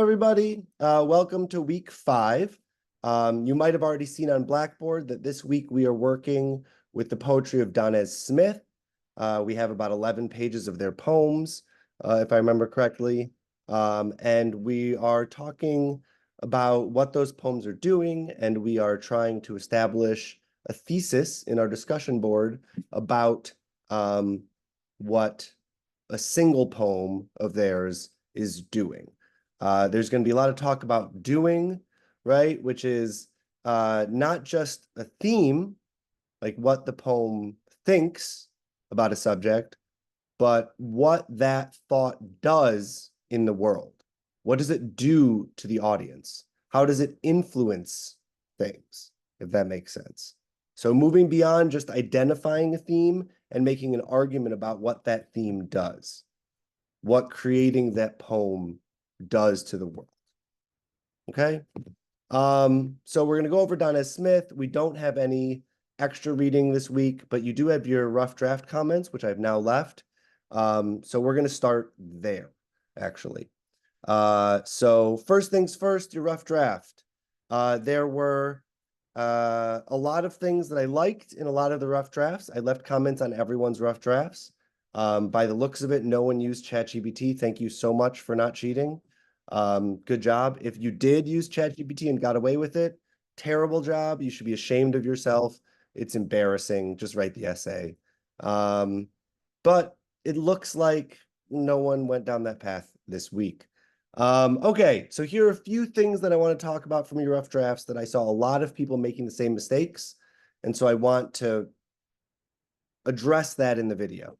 everybody. Welcome to week 5. You might have already seen on Blackboard that this week we are working with the poetry of Danez Smith. We have about 11 pages of their poems, if I remember correctly. And we are talking about what those poems are doing, and we are trying to establish a thesis in our discussion board about what a single poem of theirs is doing. There's going to be a lot of talk about doing, right? Which is not just a theme, like what the poem thinks about a subject, but what that thought does in the world. What does it do to the audience? How does it influence things, if that makes sense? So moving beyond just identifying a theme and making an argument about what that theme does, what creating that poem does to the world. Okay. So we're going to go over Danez Smith. We don't have any extra reading this week, but you do have your rough draft comments, which I've now left. So we're going to start there, actually. So first things first, your rough draft. There were a lot of things that I liked in a lot of the rough drafts. I left comments on everyone's rough drafts. By the looks of it, no one used ChatGPT. Thank you so much for not cheating. Good job. If you did use ChatGPT and got away with it, terrible job. You should be ashamed of yourself. It's embarrassing. Just write the essay. But it looks like no one went down that path this week. Okay, so here are a few things that I want to talk about from your rough drafts that I saw a lot of people making the same mistakes. And so I want to address that in the video.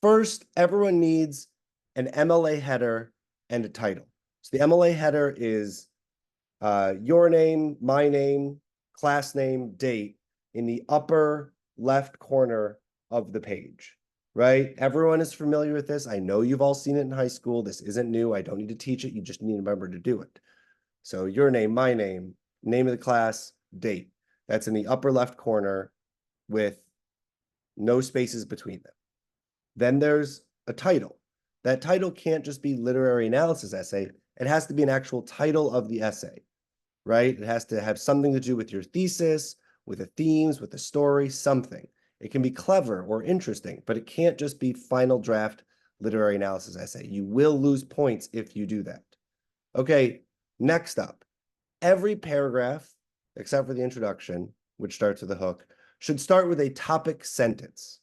First, everyone needs an MLA header and a title. So the MLA header is your name, my name, class name, date in the upper left corner of the page, right? Everyone is familiar with this. I know you've all seen it in high school. This isn't new. I don't need to teach it. You just need to remember to do it. So your name, my name, name of the class, date. That's in the upper left corner with no spaces between them. Then there's a title. That title can't just be literary analysis essay. It has to be an actual title of the essay, right? It has to have something to do with your thesis, with the themes, with the story, something. It can be clever or interesting, but it can't just be final draft literary analysis essay. You will lose points if you do that. Okay, next up, every paragraph, except for the introduction, which starts with a hook, should start with a topic sentence.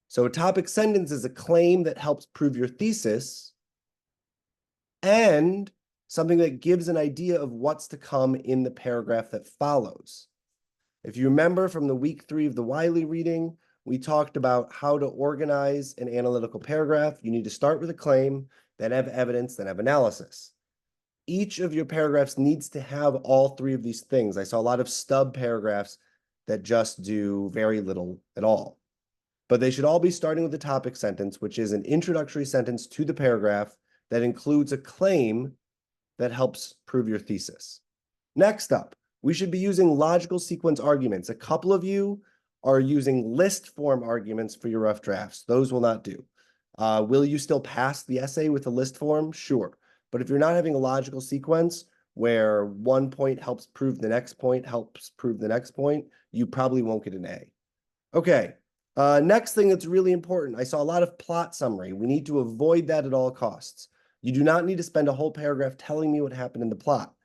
So a topic sentence is a claim that helps prove your thesis and something that gives an idea of what's to come in the paragraph that follows. If you remember from the week 3 of the Wiley reading, we talked about how to organize an analytical paragraph. You need to start with a claim, then have evidence, then have analysis. Each of your paragraphs needs to have all 3 of these things. I saw a lot of stub paragraphs that just do very little at all. But they should all be starting with the topic sentence, which is an introductory sentence to the paragraph that includes a claim that helps prove your thesis. Next up, we should be using logical sequence arguments. A couple of you are using list form arguments for your rough drafts. Those will not do. Will you still pass the essay with a list form? Sure. But if you're not having a logical sequence where one point helps prove the next point, helps prove the next point, you probably won't get an A. Okay. Next thing that's really important, I saw a lot of plot summary. We need to avoid that at all costs. You do not need to spend a whole paragraph telling me what happened in the plot.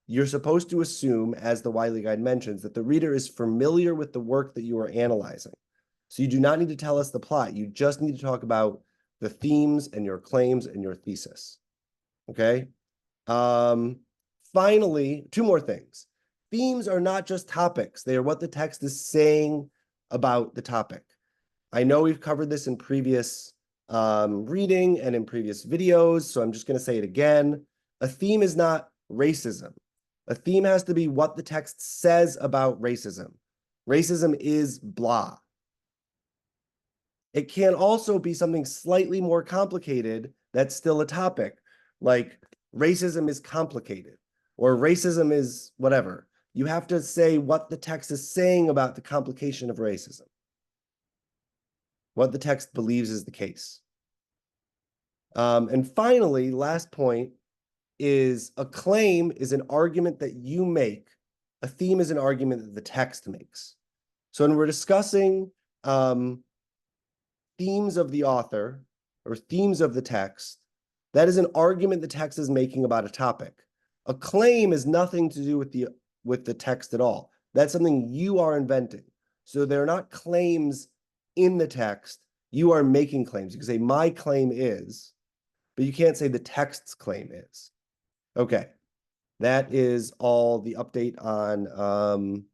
You're supposed to assume, as the Wiley Guide mentions, that the reader is familiar with the work that you are analyzing. So you do not need to tell us the plot. You just need to talk about the themes and your claims and your thesis. Okay? Finally, 2 more things. Themes are not just topics. They are what the text is saying about the topic. I know we've covered this in previous reading and in previous videos, so I'm just going to say it again. A theme is not racism. A theme has to be what the text says about racism. Racism is blah. It can also be something slightly more complicated that's still a topic, like racism is complicated, or racism is whatever. You have to say what the text is saying about the complication of racism, what the text believes is the case. And finally, last point, is a claim is an argument that you make. A theme is an argument that the text makes. So when we're discussing themes of the author or themes of the text, that is an argument the text is making about a topic. A claim is nothing to do with the text at all. That's something you are inventing. So they're not claims in the text. You are making claims. You can say my claim is, but you can't say the text's claim is. Okay, that is all the update on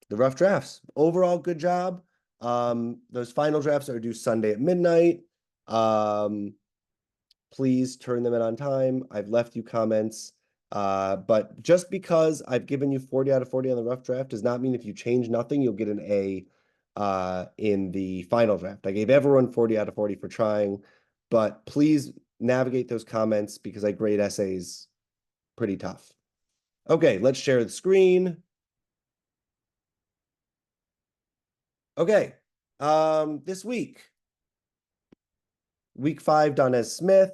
the rough drafts. Overall, good job. Those final drafts are due Sunday at midnight. Please turn them in on time. I've left you comments. But just because I've given you 40 out of 40 on the rough draft does not mean if you change nothing, you'll get an A in the final draft. I gave everyone 40 out of 40 for trying, but please navigate those comments because I grade essays pretty tough. Okay, let's share the screen. Okay, this week, week 5, Danez Smith.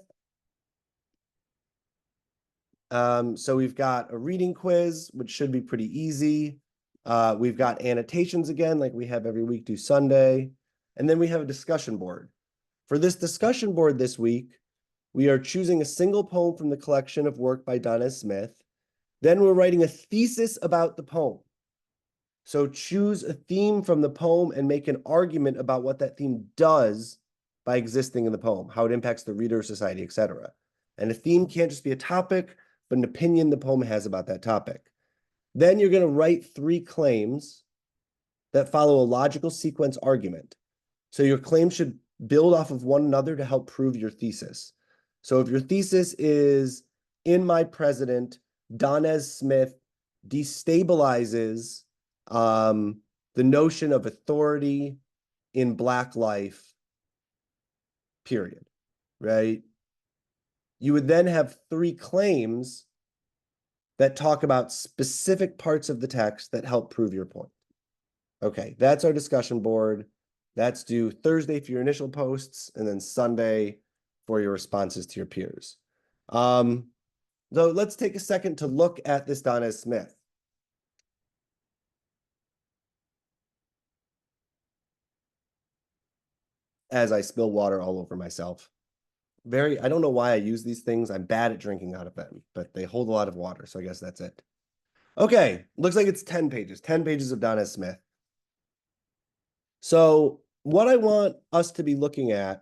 So we've got a reading quiz, which should be pretty easy. We've got annotations again, like we have every week, do Sunday. And then we have a discussion board. For this discussion board this week, we are choosing a single poem from the collection of work by Danez Smith. Then we're writing a thesis about the poem. So choose a theme from the poem and make an argument about what that theme does by existing in the poem, how it impacts the reader, society, etc. And a theme can't just be a topic, but an opinion the poem has about that topic. Then you're going to write 3 claims that follow a logical sequence argument. So your claims should build off of one another to help prove your thesis. So if your thesis is, in My President, Danez Smith destabilizes the notion of authority in Black life, period, right? You would then have 3 claims that talk about specific parts of the text that help prove your point. Okay, that's our discussion board. That's due Thursday for your initial posts, and then Sunday for your responses to your peers. So let's take a second to look at this Danez Smith. As I spill water all over myself. I don't know why I use these things. I'm bad at drinking out of them, but they hold a lot of water, so I guess that's it. Okay, looks like it's 10 pages of Danez Smith. So what I want us to be looking at,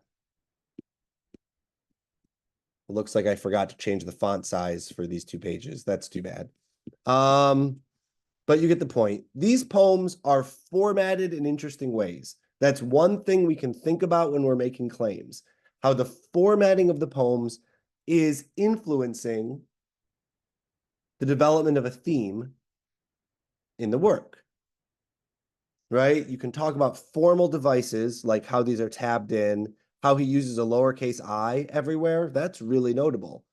looks like I forgot to change the font size for these 2 pages. That's too bad. But you get the point. These poems are formatted in interesting ways. That's one thing we can think about when we're making claims, how the formatting of the poems is influencing the development of a theme in the work, right? You can talk about formal devices, like how these are tabbed in, how he uses a lowercase I everywhere. That's really notable.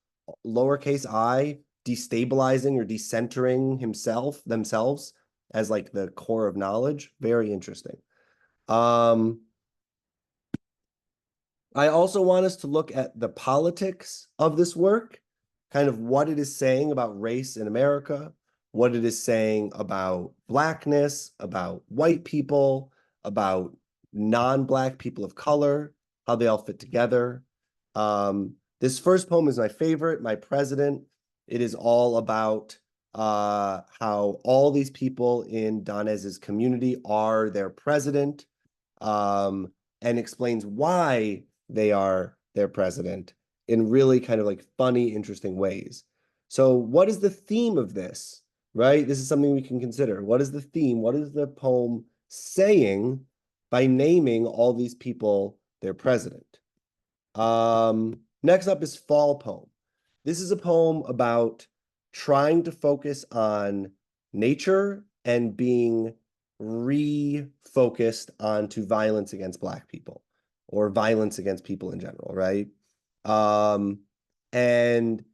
Lowercase I destabilizing or decentering themselves as like the core of knowledge. Very interesting. I also want us to look at the politics of this work, kind of what it is saying about race in America, what it is saying about Blackness, about white people, about non-Black people of color, how they all fit together. This first poem is my favorite, My President. It is all about how all these people in Danez's community are their president, and explains why they are their president in really kind of like funny, interesting ways. So what is the theme of this, right? This is something we can consider. What is the theme? What is the poem saying by naming all these people their president? Next up is Fall Poem. This is a poem about trying to focus on nature and being refocused onto violence against Black people or violence against people in general, right? And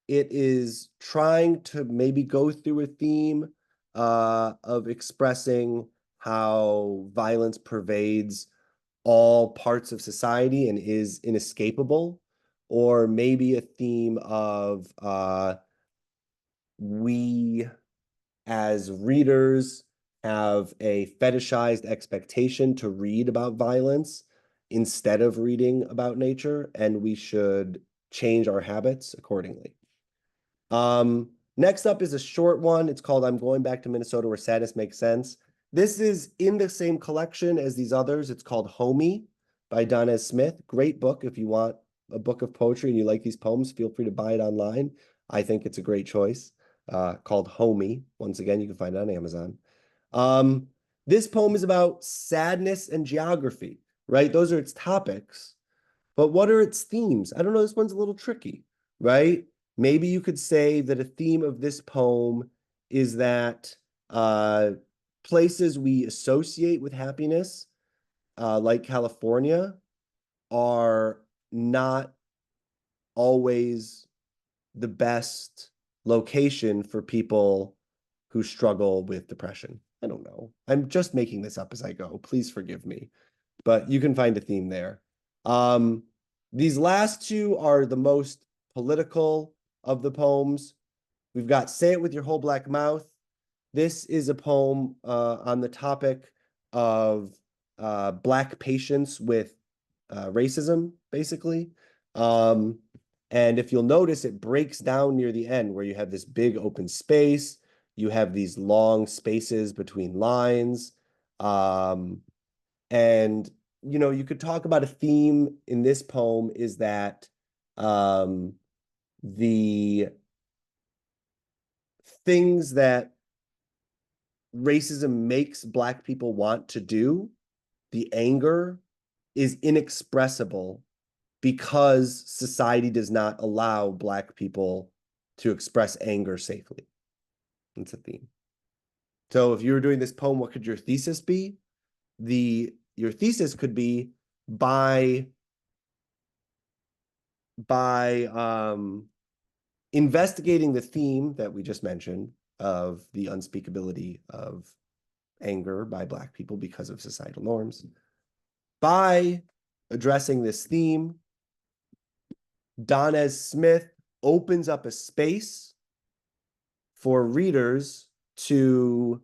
it is trying to maybe go through a theme of expressing how violence pervades all parts of society and is inescapable, or maybe a theme of we as readers have a fetishized expectation to read about violence instead of reading about nature, and we should change our habits accordingly. Next up is a short one. It's called I'm Going Back to Minnesota Where Sadness Makes Sense. This is in the same collection as these others. It's called Homie by Donez Smith. Great book. If you want a book of poetry and you like these poems, feel free to buy it online. I think it's a great choice. Called Homie. Once again, you can find it on Amazon. This poem is about sadness and geography, right? Those are its topics. But what are its themes? I don't know. This one's a little tricky, right? Maybe you could say that a theme of this poem is that places we associate with happiness, like California, are not always the best location for people who struggle with depression. I don't know. I'm just making this up as I go. Please forgive me. But you can find a theme there. These last two are the most political of the poems. We've got Say It With Your Whole Black Mouth. This is a poem on the topic of Black patience with racism, basically. And if you'll notice, it breaks down near the end where you have this big open space. You have these long spaces between lines. And, you know, you could talk about a theme in this poem is that the things that racism makes Black people want to do, the anger, is inexpressible because society does not allow Black people to express anger safely. That's a theme. So if you were doing this poem, what could your thesis be? Your thesis could be by investigating the theme that we just mentioned of the unspeakability of anger by Black people because of societal norms. By addressing this theme, Donez Smith opens up a space for readers to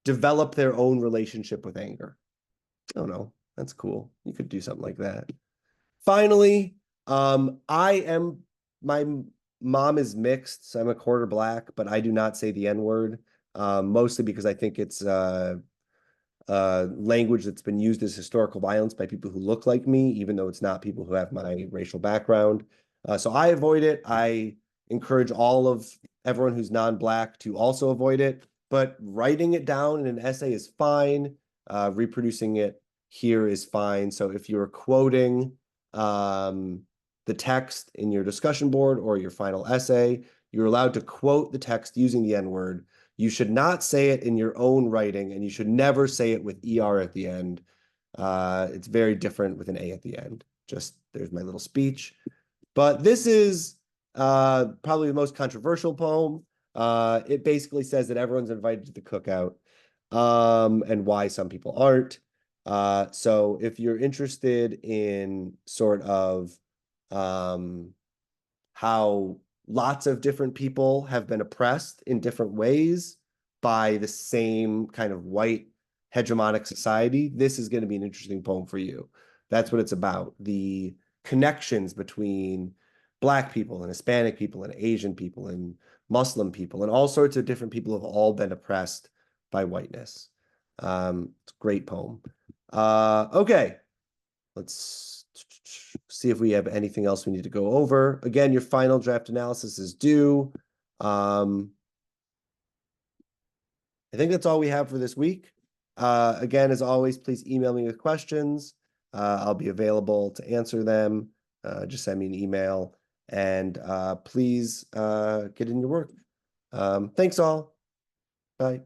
develop their own relationship with anger. I don't know. That's cool. You could do something like that. Finally, my mom is mixed, so I'm a quarter Black, but I do not say the N-word, mostly because I think it's language that's been used as historical violence by people who look like me, even though it's not people who have my racial background. So I avoid it. I encourage all of everyone who's non-Black to also avoid it, but writing it down in an essay is fine. Reproducing it here is fine. So if you're quoting the text in your discussion board or your final essay, you're allowed to quote the text using the N-word. You should not say it in your own writing, and you should never say it with ER at the end. It's very different with an A at the end. Just there's my little speech. But this is probably the most controversial poem. It basically says that everyone's invited to the cookout, and why some people aren't. So if you're interested in sort of how lots of different people have been oppressed in different ways by the same kind of white hegemonic society, this is going to be an interesting poem for you. That's what it's about. The connections between Black people and Hispanic people and Asian people and Muslim people and all sorts of different people have all been oppressed by whiteness. It's a great poem. Okay, let's see if we have anything else we need to go over. Again, your final draft analysis is due. I think that's all we have for this week. Again, as always, please email me with questions. I'll be available to answer them. Just send me an email, and please get in your work. Thanks all. Bye.